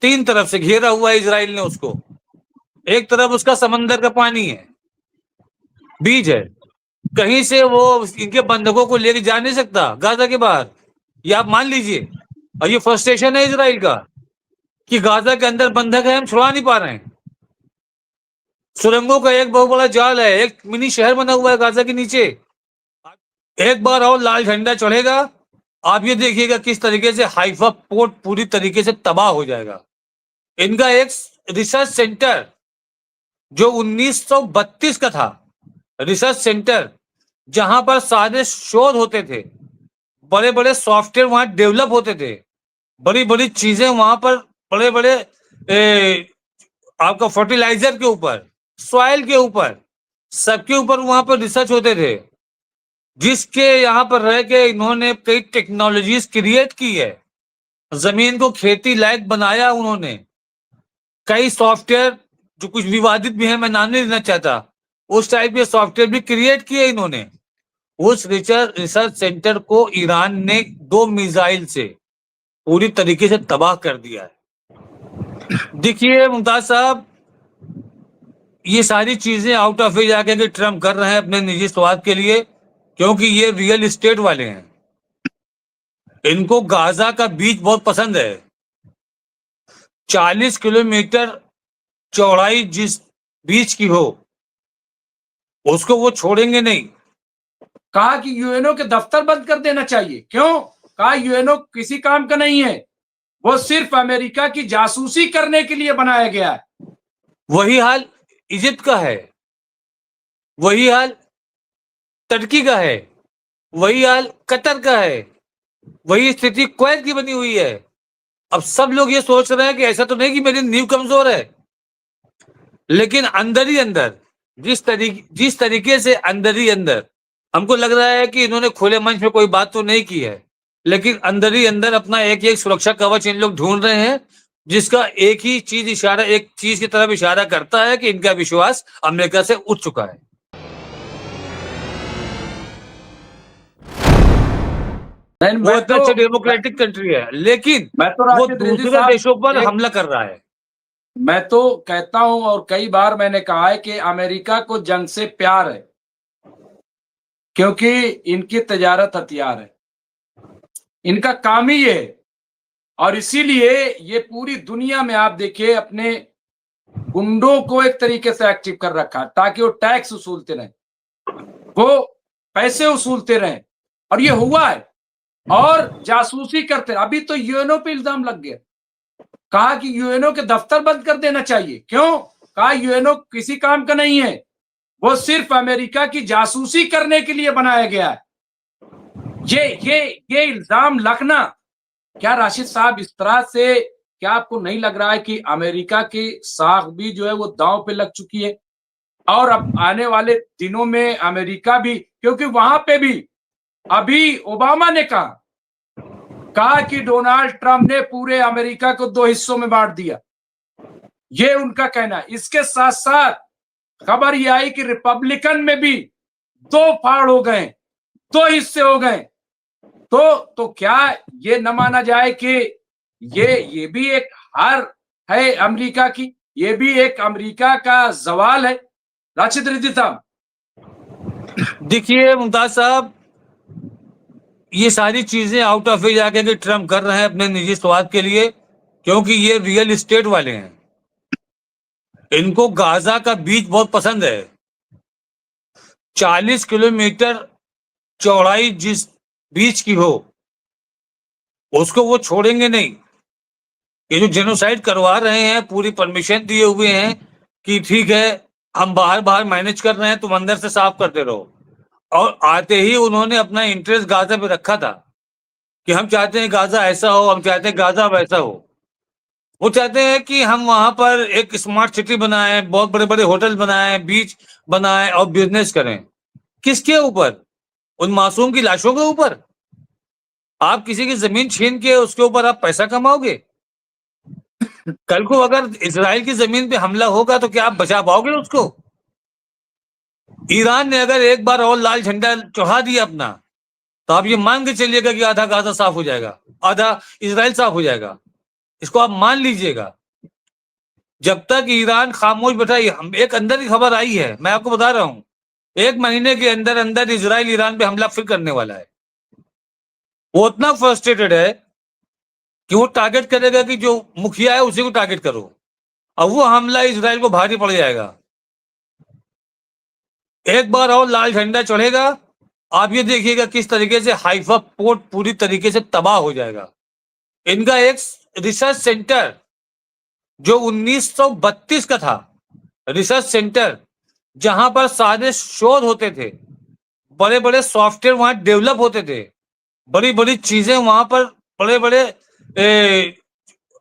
तीन तरफ से घेरा हुआ है इजराइल ने उसको। एक तरफ उसका समंदर का पानी है, बीच है, कहीं से वो इनके बंधकों को लेके जा नहीं सकता गाजा के बाहर, ये आप मान लीजिए। और ये फ्रस्ट्रेशन है इजराइल का कि गाजा के अंदर बंधक है, हम छुड़ा नहीं पा रहे हैं। सुरंगों का एक बहुत बड़ा जाल है, एक मिनी शहर बना हुआ है गाजा के नीचे। एक बार और लाल झंडा चढ़ेगा, आप ये देखिएगा किस तरीके से हाइफा पोर्ट पूरी तरीके से तबाह हो जाएगा। इनका एक रिसर्च सेंटर जो 1932 का था, रिसर्च सेंटर जहां पर सारे शोध होते थे, बड़े बड़े सॉफ्टवेयर वहां डेवलप होते थे, बड़ी बड़ी चीजें वहां पर, बड़े बड़े आपका फर्टिलाइजर के ऊपर, सॉइल के ऊपर, सबके ऊपर वहां पर रिसर्च होते थे, जिसके यहाँ पर रह के इन्होंने कई टेक्नोलॉजीज क्रिएट की है, जमीन को खेती लायक बनाया उन्होंने। कई सॉफ्टवेयर जो कुछ विवादित भी है, मैं नाम नहीं लेना चाहता, उस टाइप के सॉफ्टवेयर भी क्रिएट किए इन्होंने। उस रिसर्च सेंटर को ईरान ने 2 मिसाइल से पूरी तरीके से तबाह कर दिया है। देखिए मुमताज साहब, ये सारी चीजें आउट ऑफ एज आके ट्रम्प कर रहे हैं अपने निजी स्वार्थ के लिए, क्योंकि ये रियल एस्टेट वाले हैं। इनको गाजा का बीच बहुत पसंद है। 40 किलोमीटर चौड़ाई जिस बीच की हो, उसको वो छोड़ेंगे नहीं। कहा कि यूएनओ के दफ्तर बंद कर देना चाहिए। क्यों? कहा यूएनओ किसी काम का नहीं है, वो सिर्फ अमेरिका की जासूसी करने के लिए बनाया गया है। वही हाल इजिप्ट का है, वही हाल तुर्की का है, वही हाल कतर का है, वही स्थिति कुवैत की बनी हुई है। अब सब लोग ये सोच रहे हैं कि ऐसा तो नहीं कि मेरी नींव कमजोर है, लेकिन अंदर ही अंदर जिस तरीके से अंदर ही अंदर हमको लग रहा है कि इन्होंने खुले मंच में कोई बात तो नहीं की है, लेकिन अंदर ही अंदर अपना एक एक सुरक्षा कवच इन लोग ढूंढ रहे हैं, जिसका एक चीज की तरफ इशारा करता है कि इनका विश्वास अमेरिका से उठ चुका है। वो इतना अच्छा डेमोक्रेटिक कंट्री है, लेकिन वो दूसरे देशों पर हमला कर रहा है। मैं तो कहता हूं, और कई बार मैंने कहा है कि अमेरिका को जंग से प्यार है, क्योंकि इनकी तजारत हथियार है, इनका काम ही ये है। और इसीलिए ये पूरी दुनिया में आप देखिए अपने गुंडों को एक तरीके से एक्टिव कर रखा, ताकि वो टैक्स वसूलते रहे, वो पैसे वसूलते रहे, और ये हुआ है। और जासूसी करते रहे। अभी तो यूएनओ पे इल्जाम लग गया, कहा कि यूएनओ के दफ्तर बंद कर देना चाहिए। क्यों? कहा यूएनओ किसी काम का नहीं है, वो सिर्फ अमेरिका की जासूसी करने के लिए बनाया गया है। ये इल्जाम लगना, क्या राशिद साहब इस तरह से, क्या आपको नहीं लग रहा है कि अमेरिका की साख भी जो है वो दांव पे लग चुकी है? और अब आने वाले दिनों में अमेरिका भी, क्योंकि वहां पे भी अभी ओबामा ने कहा कि डोनाल्ड ट्रंप ने पूरे अमेरिका को 2 हिस्सों में बांट दिया, ये उनका कहना है। इसके साथ साथ खबर यह आई कि रिपब्लिकन में भी 2 फाड़ हो गए, 2 हिस्से हो गए। तो क्या ये न माना जाए कि ये भी एक हार है अमेरिका की, ये भी एक अमेरिका का सवाल है? राशिद रिजवी साहब, देखिए मुमताज साहब, ये सारी चीजें आउट ऑफ एज आके ट्रम्प कर रहे हैं अपने निजी स्वार्थ के लिए, क्योंकि ये रियल एस्टेट वाले हैं। इनको गाजा का बीच बहुत पसंद है। 40 किलोमीटर चौड़ाई जिस बीच की हो, उसको वो छोड़ेंगे नहीं। ये जो जेनोसाइड करवा रहे हैं, पूरी परमिशन दिए हुए हैं कि ठीक है हम बाहर मैनेज कर रहे हैं, तुम अंदर से साफ करते रहो। और आते ही उन्होंने अपना इंटरेस्ट गाजा पे रखा था कि हम चाहते हैं गाजा ऐसा हो, हम चाहते हैं गाजा वैसा हो। वो चाहते हैं कि हम वहां पर एक स्मार्ट सिटी बनाएं, बहुत बड़े बड़े होटल बनाएं, बीच बनाएं और बिजनेस करें। किसके ऊपर? उन मासूम की लाशों के ऊपर। आप किसी की जमीन छीन के उसके ऊपर आप पैसा कमाओगे? कल को अगर इजराइल की जमीन पे हमला होगा तो क्या आप बचा पाओगे उसको? ईरान ने अगर एक बार और लाल झंडा चढ़ा दिया अपना, तो आप ये मान के चलिएगा कि आधा गाजा साफ हो जाएगा, आधा इजराइल साफ हो जाएगा। इसको आप मान लीजिएगा। जब तक ईरान खामोश बैठा, हम एक अंदर की खबर आई है, मैं आपको बता रहा हूं, 1 महीने के अंदर अंदर इजराइल ईरान पे हमला फिर करने वाला है। वो इतना फ्रस्ट्रेटेड है कि वो टारगेट करेगा कि जो मुखिया है उसी को टारगेट करो, और वो हमला इजराइल को भारी पड़ जाएगा। एक बार और लाल झंडा चढ़ेगा, आप ये देखिएगा किस तरीके से हाइफा पोर्ट पूरी तरीके से तबाह हो जाएगा। इनका एक रिसर्च सेंटर जो 1932 का था, रिसर्च सेंटर, जहां पर सारे शोध होते थे, बड़े बड़े सॉफ्टवेयर वहां डेवलप होते थे, बड़ी बड़ी चीजें वहां पर, बड़े बड़े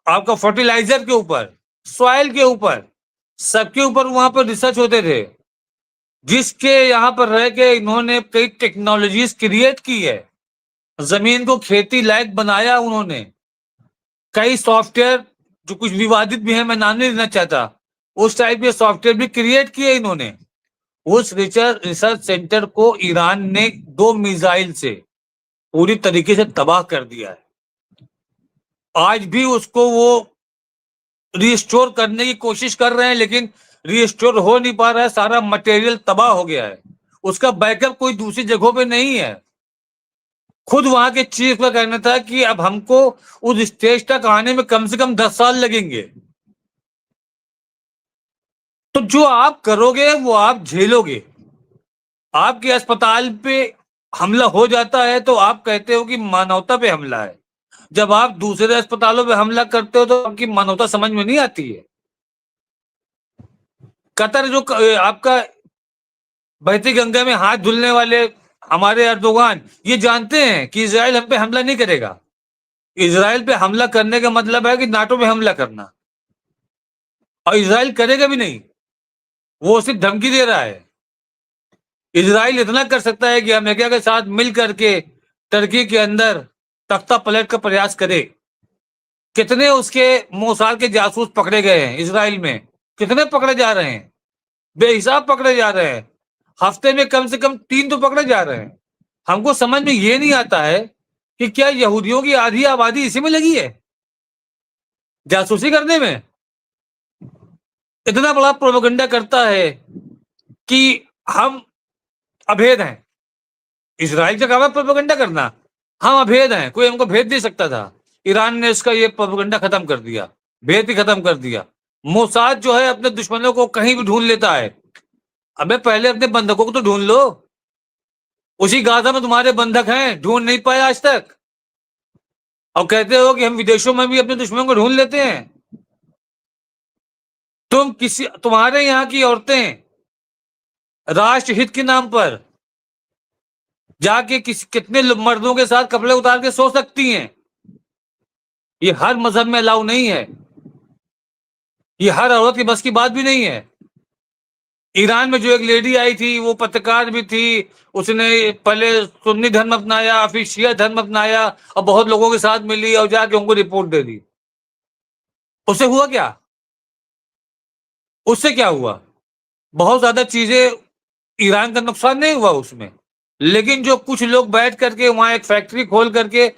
आपका फर्टिलाइजर के ऊपर, सॉइल के ऊपर, सबके ऊपर वहां पर रिसर्च होते थे, जिसके यहाँ पर रह के इन्होंने कई टेक्नोलॉजीज क्रिएट की है, जमीन को खेती लायक बनाया उन्होंने। कई सॉफ्टवेयर जो कुछ विवादित भी है, मैं नाम नहीं लेना चाहता, उस टाइप के सॉफ्टवेयर भी क्रिएट किए इन्होंने। उस रिसर्च सेंटर को ईरान ने 2 मिसाइल से पूरी तरीके से तबाह कर दिया है। आज भी उसको वो रिस्टोर करने की कोशिश कर रहे हैं, लेकिन रिस्टोर हो नहीं पा रहा है, सारा मटेरियल तबाह हो गया है। उसका बैकअप कोई दूसरी जगहों पे नहीं है। खुद वहां के चीफ का कहना था कि अब हमको उस स्टेज तक आने में कम से कम 10 साल लगेंगे। तो जो आप करोगे वो आप झेलोगे। आपके अस्पताल पे हमला हो जाता है तो आप कहते हो कि मानवता पे हमला है। जब आप दूसरे अस्पतालों पे हमला करते हो तो आपकी मानवता समझ में नहीं आती है। कतर जो आपका बहती गंगा में हाथ धुलने वाले हमारे अर्दोगान ये जानते हैं कि इजराइल हम पे हमला नहीं करेगा। इजराइल पे हमला करने का मतलब है कि नाटो पे हमला करना, और इजराइल करेगा भी नहीं, वो सिर्फ धमकी दे रहा है। इजराइल इतना कर सकता है कि अमेरिका के साथ मिल करके टर्की के अंदर तख्ता पलट का प्रयास करे। कितने उसके मोसाद के जासूस पकड़े गए हैं इजराइल में, कितने पकड़े जा रहे हैं, बेहिसाब पकड़े जा रहे हैं। हफ्ते में कम से कम 3 तो पकड़े जा रहे हैं। हमको समझ में ये नहीं आता है कि क्या यहूदियों की आधी आबादी इसी में लगी है, जासूसी करने में। इतना बड़ा प्रोपेगेंडा करता है कि हम अभेद हैं। इजराइल का काम है प्रोपेगेंडा करना, हम अभेद हैं, कोई हमको भेद दे सकता था। ईरान ने इसका ये प्रोपेगेंडा खत्म कर दिया, भेद ही खत्म कर दिया। मोसाद जो है अपने दुश्मनों को कहीं भी ढूंढ लेता है। अबे पहले अपने बंधकों को तो ढूंढ लो। उसी गाजा में तुम्हारे बंधक हैं, ढूंढ नहीं पाए आज तक, और कहते हो कि हम विदेशों में भी अपने दुश्मनों को ढूंढ लेते हैं। तुम्हारे यहाँ की औरतें राष्ट्रहित के नाम पर जाके कितने मर्दों के साथ कपड़े उतार के सो सकती हैं। ये हर मजहब में अलाउ नहीं है, ये हर औरत की बस की बात भी नहीं है। ईरान में जो एक लेडी आई थी, वो पत्रकार भी थी, उसने पहले सुन्नी धर्म अपनाया, फिर शिया धर्म अपनाया, और बहुत लोगों के साथ मिली और जाके उनको रिपोर्ट दे दी। उससे हुआ क्या? उससे क्या हुआ? बहुत ज्यादा चीजें, ईरान का नुकसान नहीं हुआ उसमें, लेकिन जो कुछ लोग बैठ करके वहां एक फैक्ट्री खोल करके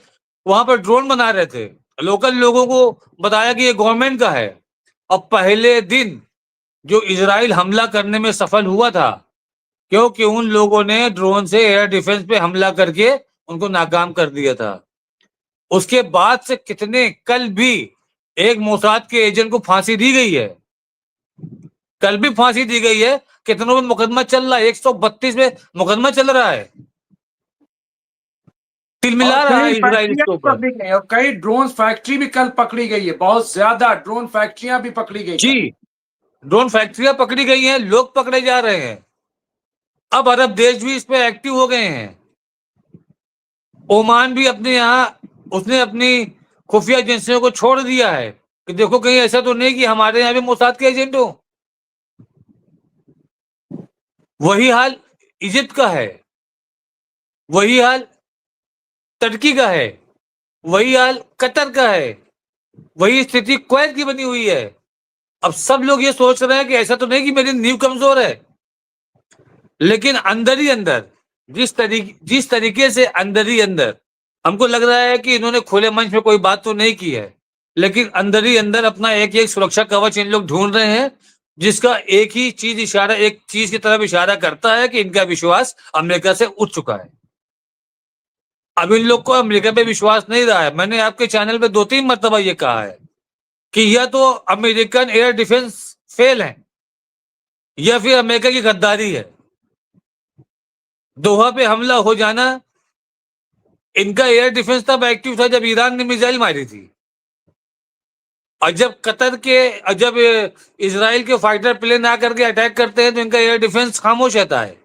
वहां पर ड्रोन बना रहे थे, लोकल लोगों को बताया कि ये गवर्नमेंट का है। और पहले दिन जो इजराइल हमला करने में सफल हुआ था, क्योंकि उन लोगों ने ड्रोन से एयर डिफेंस पे हमला करके उनको नाकाम कर दिया था। उसके बाद से कितने, कल भी एक मोसाद के एजेंट को फांसी दी गई है, कल भी फांसी दी गई है। कितनों में मुकदमा चल रहा है, 132 में मुकदमा चल रहा है, तिलमिला रहा है इजराइल इसके ऊपर। और कई ड्रोन फैक्ट्री भी कल पकड़ी गई है, बहुत ज्यादा ड्रोन फैक्ट्रियां भी पकड़ी गई जी, ड्रोन फैक्ट्रियां पकड़ी गई हैं, लोग पकड़े जा रहे हैं। अब अरब देश भी इस पे एक्टिव हो गए हैं। ओमान भी अपने यहाँ, उसने अपनी खुफिया एजेंसियों को छोड़ दिया है कि देखो कहीं ऐसा तो नहीं कि हमारे यहाँ भी मोसाद के एजेंट हो। वही हाल इजिप्ट का है, वही हाल तुर्की का है, वही हाल कतर का है, वही स्थिति कुवैत की बनी हुई है। अब सब लोग ये सोच रहे हैं कि ऐसा तो नहीं कि मेरी नींव कमजोर है, लेकिन अंदर ही अंदर जिस तरीके से अंदर ही अंदर हमको लग रहा है कि इन्होंने खुले मंच में कोई बात तो नहीं की है, लेकिन अंदर ही अंदर अपना एक एक सुरक्षा कवच इन लोग ढूंढ रहे हैं, जिसका एक चीज की तरफ इशारा करता है कि इनका विश्वास अमेरिका से उठ चुका है। अब इन लोग को अमेरिका पे विश्वास नहीं रहा है। मैंने आपके चैनल पे 2-3 मरतबा ये कहा है कि या तो अमेरिकन एयर डिफेंस फेल है या फिर अमेरिका की गद्दारी है। दोहा पे हमला हो जाना, इनका एयर डिफेंस तब एक्टिव था जब ईरान ने मिसाइल मारी थी, और जब इजराइल के फाइटर प्लेन आकर के अटैक करते हैं तो इनका एयर डिफेंस खामोश रहता है।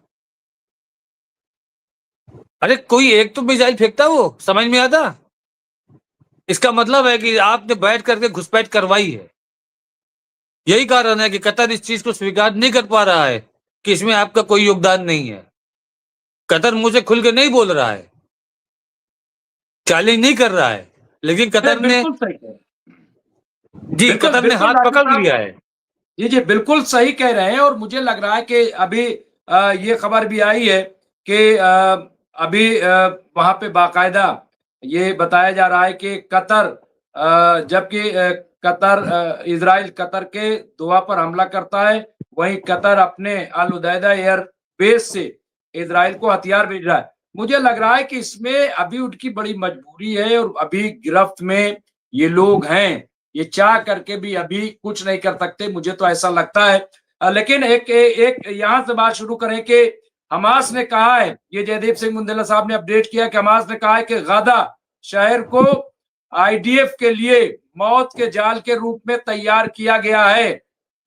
अरे कोई एक तो मिसाइल फेंकता, वो समझ में आता। इसका मतलब है कि आपने बैठ करके घुसपैठ करवाई है। यही कारण है कि कतर इस चीज को स्वीकार नहीं कर पा रहा है कि इसमें आपका कोई योगदान नहीं है। कतर मुंह से खुल के नहीं बोल रहा है, चैलेंज नहीं कर रहा है, लेकिन कतर ने बिल्कुल सही कह रहे हैं। जी बिल्कुल कतर ने बिल्कुल हाथ राजू पकड़ साहब, लिया है। जी बिल्कुल सही कह रहे हैं। और मुझे लग रहा है कि अभी ये खबर भी आई है कि अभी वहां पे बाकायदा ये बताया जा रहा है कि कतर, जबकि कतर, इजराइल कतर के दोहा पर हमला करता है, वहीं कतर अपने अल उदैदा एयर बेस से इजराइल को हथियार भेज रहा है। मुझे लग रहा है कि इसमें अभी उनकी बड़ी मजबूरी है और अभी गिरफ्त में ये लोग हैं। ये चाह करके भी अभी कुछ नहीं कर सकते, मुझे तो ऐसा लगता है। लेकिन एक यहां से बात शुरू करें कि हमास ने कहा है, ये जयदीप सिंह मुंडेला साहब ने अपडेट किया कि हमास ने कहा है कि गाजा शहर को आईडीएफ के लिए मौत के जाल के रूप में तैयार किया गया है।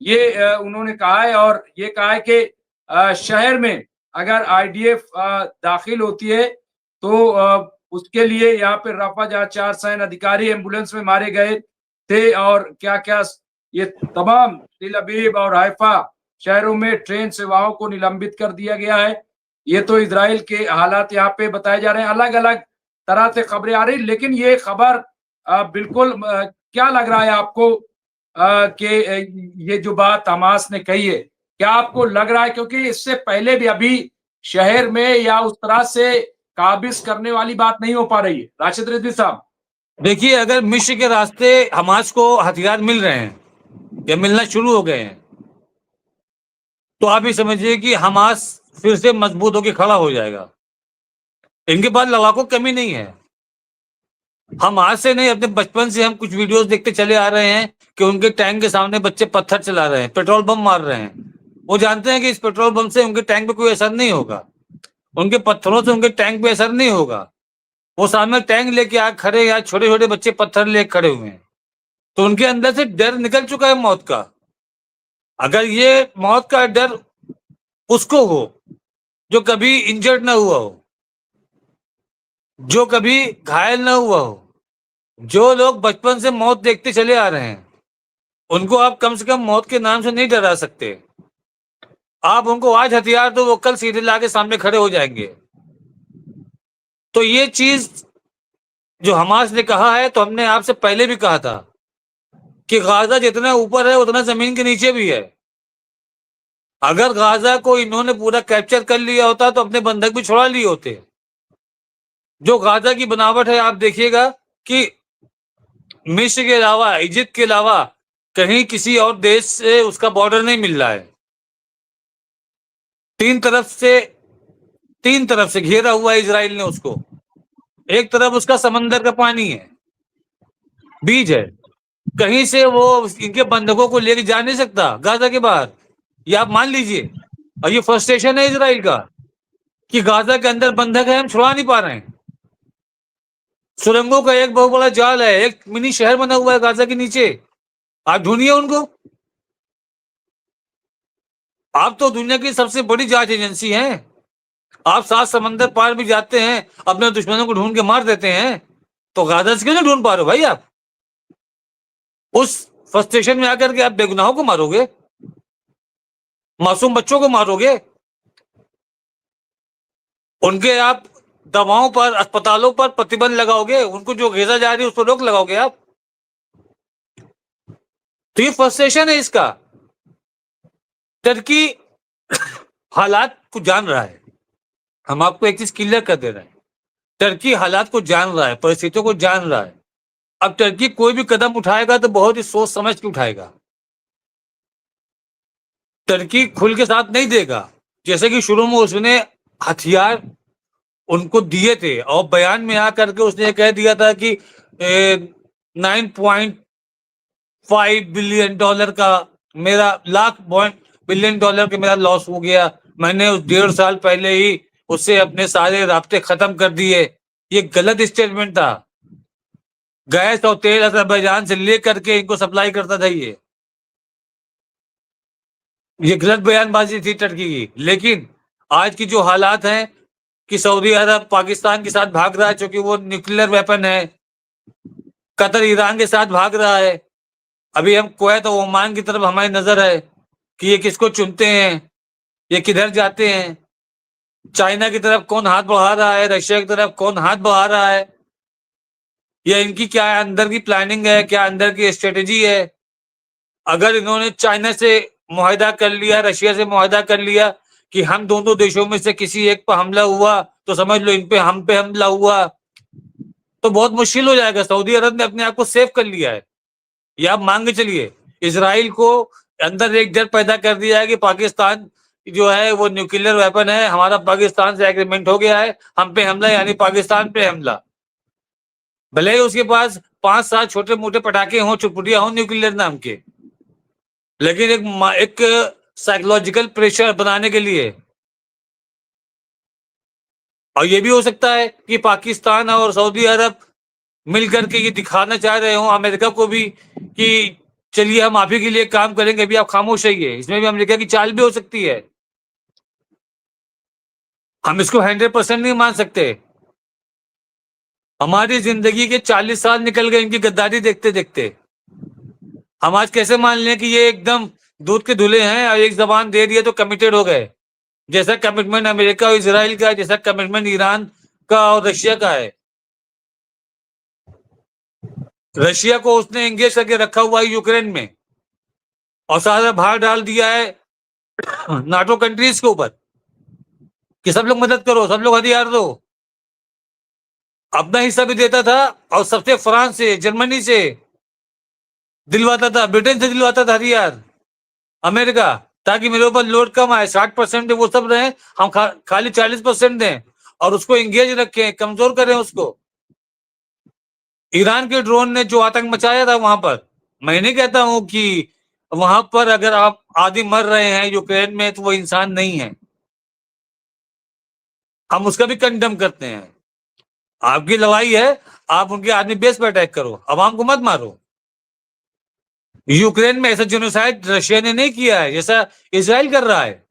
ये उन्होंने कहा है, और ये कहा है कि शहर में अगर आईडीएफ दाखिल होती है तो उसके लिए यहाँ पे रफा जहाँ 4 सैन्य अधिकारी एम्बुलेंस में मारे गए थे, और क्या क्या ये तमाम तिल अबीब और हाइफा शहरों में ट्रेन सेवाओं को निलंबित कर दिया गया है। ये तो इजराइल के हालात यहाँ पे बताए जा रहे हैं। अलग अलग तरह से खबरें आ रही, लेकिन ये खबर बिल्कुल क्या लग रहा है आपको कि ये जो बात हमास ने कही है, क्या आपको लग रहा है, क्योंकि इससे पहले भी अभी शहर में या उस तरह से काबिज करने वाली बात नहीं हो पा रही है? राशिद रिजवी साहब, देखिए, अगर मिस्र के रास्ते हमास को हथियार मिल रहे हैं या मिलना शुरू हो गए हैं, तो आप ये समझिए कि हमास फिर से मजबूत होकर खड़ा हो जाएगा। इनके पास लड़ाकों की कमी नहीं है। हम आज से नहीं, अपने बचपन से हम कुछ वीडियोस देखते चले आ रहे हैं कि उनके टैंक के सामने बच्चे पत्थर चला रहे हैं, पेट्रोल बम मार रहे हैं। वो जानते हैं कि इस पेट्रोल बम से उनके टैंक पे कोई असर नहीं होगा, उनके पत्थरों से उनके टैंक पे असर नहीं होगा। वो सामने टैंक लेके आ खड़े, या छोटे छोटे बच्चे पत्थर लेके खड़े हुए हैं, तो उनके अंदर से डर निकल चुका है मौत का। अगर ये मौत का डर उसको हो जो कभी इंजर्ड ना हुआ हो, जो कभी घायल ना हुआ हो, जो लोग बचपन से मौत देखते चले आ रहे हैं, उनको आप कम से कम मौत के नाम से नहीं डरा सकते। आप उनको आज हथियार दो, वो कल सीधे लाके सामने खड़े हो जाएंगे। तो ये चीज जो हमास ने कहा है, तो हमने आपसे पहले भी कहा था कि गाजा जितना ऊपर है उतना जमीन के नीचे भी है। अगर गाजा को इन्होंने पूरा कैप्चर कर लिया होता तो अपने बंधक भी छुड़ा लिए होते। जो गाजा की बनावट है, आप देखिएगा कि मिस्र के अलावा, इजिप्ट के अलावा कहीं किसी और देश से उसका बॉर्डर नहीं मिल रहा है। तीन तरफ से घेरा हुआ है इजराइल ने उसको। एक तरफ उसका समंदर का पानी है, बीच है, कहीं से वो इनके बंधकों को लेके जा नहीं सकता गाजा के बाहर। ये आप मान लीजिए। और ये फ्रस्ट्रेशन है इजराइल का कि गाजा के अंदर बंधक है, हम छुड़ा नहीं पा रहे हैं। सुरंगों का एक बहुत बड़ा जाल है, एक मिनी शहर बना हुआ है गाजा के नीचे। आप ढूंढिए उनको। आप तो दुनिया की सबसे बड़ी जांच एजेंसी हैं। आप 7 समंदर पार भी जाते हैं, अपने दुश्मनों को ढूंढ के मार देते हैं, तो गाजा से क्यों नहीं ढूंढ पा रहे हो भाई आप? उस फ्रस्ट्रेशन में आकर के आप बेगुनाहों को मारोगे, मासूम बच्चों को मारोगे, उनके आप दवाओं पर, अस्पतालों पर प्रतिबंध लगाओगे, उनको जो घेरा जा रही है उस पर रोक लगाओगे आप। तो ये फ्रस्ट्रेशन है इसका। टर्की हालात को जान रहा है, हम आपको एक चीज क्लियर कर दे रहे हैं, टर्की हालात को जान रहा है, परिस्थितियों को जान रहा है। अब टर्की कोई भी कदम उठाएगा तो बहुत ही सोच समझ के उठाएगा। टर्की खुल के साथ नहीं देगा। जैसे कि शुरू में उसने हथियार उनको दिए थे और बयान में आकर के उसने कह दिया था कि 9.5 बिलियन डॉलर का मेरा $1 लाख का मेरा लॉस हो गया, मैंने उस 1.5 साल पहले ही उससे अपने सारे राब्ते खत्म कर दिए। ये गलत स्टेटमेंट था। गैस और तेल अजरबैजान से लेकर के इनको सप्लाई करता था। ये गलत बयानबाजी थी टर्की की। लेकिन आज की जो हालात हैं कि सऊदी अरब पाकिस्तान के साथ भाग रहा है क्योंकि वो न्यूक्लियर वेपन है, कतर ईरान के साथ भाग रहा है। अभी हम कुवैत और ओमान की तरफ हमारी नजर है कि ये किसको चुनते हैं, ये किधर जाते हैं। चाइना की तरफ कौन हाथ बढ़ा रहा है, रशिया की तरफ कौन हाथ बढ़ा रहा है, या इनकी क्या अंदर की प्लानिंग है, क्या अंदर की स्ट्रेटेजी है। अगर इन्होंने चाइना से मुआहदा कर लिया, रशिया से मुआहदा कर लिया कि हम दोनों देशों में से किसी एक पर हमला हुआ तो समझ लो इन पे हम पे हमला हुआ, तो बहुत मुश्किल हो जाएगा। सऊदी अरब ने अपने आप को सेव कर लिया है। ये आप मान के चलिए, इसराइल को अंदर एक डर पैदा कर दिया है कि पाकिस्तान जो है वो न्यूक्लियर वेपन है, हमारा पाकिस्तान से एग्रीमेंट हो गया है, हम पे हमला यानी पाकिस्तान पे हमला। भले ही उसके पास 5-7 छोटे मोटे पटाखे हों, चुटपुटिया हों न्यूक्लियर नाम के, लेकिन एक साइकोलॉजिकल प्रेशर बनाने के लिए। और ये भी हो सकता है कि पाकिस्तान और सऊदी अरब मिलकर के ये दिखाना चाह रहे हो अमेरिका को भी कि चलिए हम आप ही के लिए काम करेंगे, अभी आप खामोश रहिए। इसमें भी अमेरिका की चाल भी हो सकती है। हम इसको 100% नहीं मान सकते। हमारी जिंदगी के 40 साल निकल गए इनकी गद्दारी देखते देखते। हम आज कैसे मान लें कि ये एकदम दूध के धुले हैं और एक जबान दे दिए तो कमिटेड हो गए, जैसा कमिटमेंट अमेरिका और इजराइल का है, जैसा कमिटमेंट ईरान का और रशिया का है। रशिया को उसने एंगेज करके रखा हुआ है यूक्रेन में और सारा भार डाल दिया है नाटो कंट्रीज के ऊपर कि सब लोग मदद करो, सब लोग हथियार दो। अपना हिस्सा भी देता था और सबसे फ्रांस से, जर्मनी से दिलवाता था, ब्रिटेन से दिलवाता था हथियार, अमेरिका, ताकि मेरे ऊपर लोड कम आए। 60% वो सब रहे, हम खाली 40% दें और उसको एंगेज रखें, कमजोर करें उसको। ईरान के ड्रोन ने जो आतंक मचाया था वहां पर, मैं नहीं कहता हूं कि वहां पर अगर आप आदमी मर रहे हैं यूक्रेन में तो वो इंसान नहीं है, हम उसका भी कंडेम करते हैं। आपकी लड़ाई है, आप उनके आर्मी बेस पर अटैक करो, अवाम को मत मारो। यूक्रेन में ऐसा जेनोसाइड रशिया ने नहीं किया है जैसा इजराइल कर रहा है।